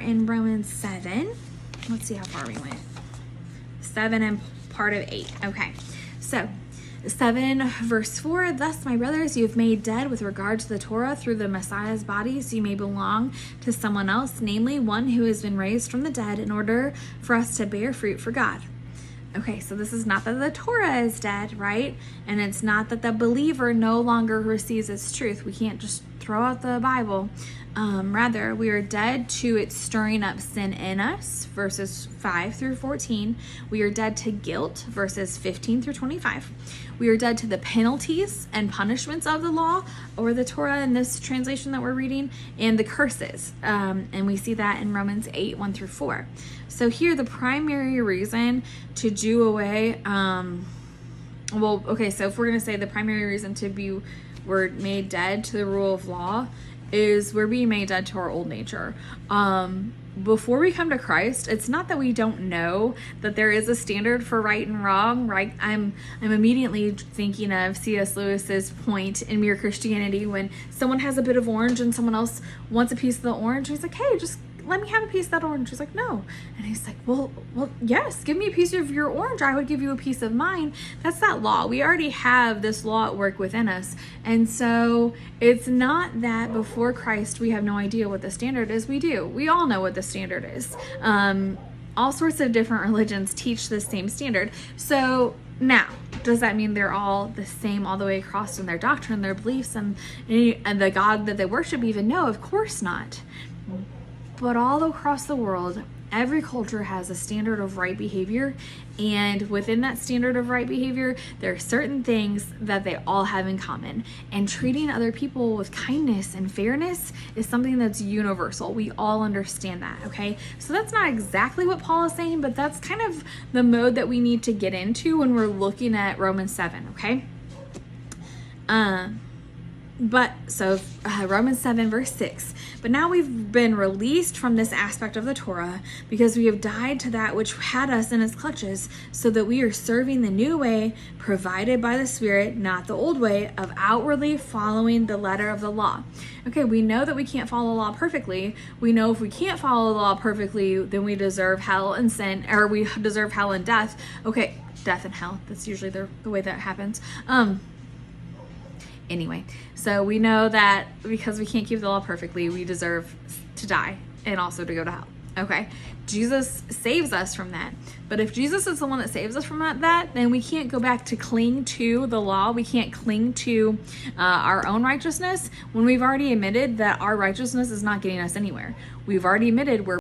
in Romans 7. Let's see how far we went. 7 and part of 8. Okay, so 7 verse 4, thus my brothers, you have made dead with regard to the Torah through the Messiah's body, so you may belong to someone else, namely one who has been raised from the dead, in order for us to bear fruit for God. Okay, so this is not that the Torah is dead, right? And it's not that the believer no longer receives its truth. We can't just throw out the Bible. Rather, we are dead to it stirring up sin in us, verses 5 through 14. We are dead to guilt, verses 15 through 25. We are dead to the penalties and punishments of the law, or the Torah in this translation that we're reading, and the curses. And we see that in Romans 8, 1 through 4. So here, the primary reason to do away, so if we're going to say the primary reason we're made dead to the rule of law is we're being made dead to our old nature. Before we come to Christ, it's not that we don't know that there is a standard for right and wrong, right? I'm immediately thinking of C.S. Lewis's point in Mere Christianity when someone has a bit of orange and someone else wants a piece of the orange. He's like, hey, just let me have a piece of that orange. She's like, no. And he's like, well, yes, give me a piece of your orange. I would give you a piece of mine. That's that law. We already have this law at work within us. And so it's not that before Christ, we have no idea what the standard is. We do. We all know what the standard is. All sorts of different religions teach the same standard. So now, does that mean they're all the same all the way across in their doctrine, their beliefs, and the God that they worship even? No, of course not. But all across the world, every culture has a standard of right behavior, and within that standard of right behavior, there are certain things that they all have in common. And treating other people with kindness and fairness is something that's universal. We all understand that, okay? So that's not exactly what Paul is saying, but that's kind of the mode that we need to get into when we're looking at Romans 7, okay? Romans 7 verse 6, but now we've been released from this aspect of the Torah because we have died to that which had us in its clutches, so that we are serving the new way provided by the Spirit, not the old way of outwardly following the letter of the law. Okay, we know that we can't follow the law perfectly. We know if we can't follow the law perfectly, then we deserve hell and sin, or we deserve hell and death. Okay, death and hell, that's usually the way that happens. Anyway, so we know that because we can't keep the law perfectly, we deserve to die and also to go to hell. Okay, Jesus saves us from that. But if Jesus is the one that saves us from that, then we can't go back to cling to the law. We can't cling to our own righteousness when we've already admitted that our righteousness is not getting us anywhere. We've already admitted we're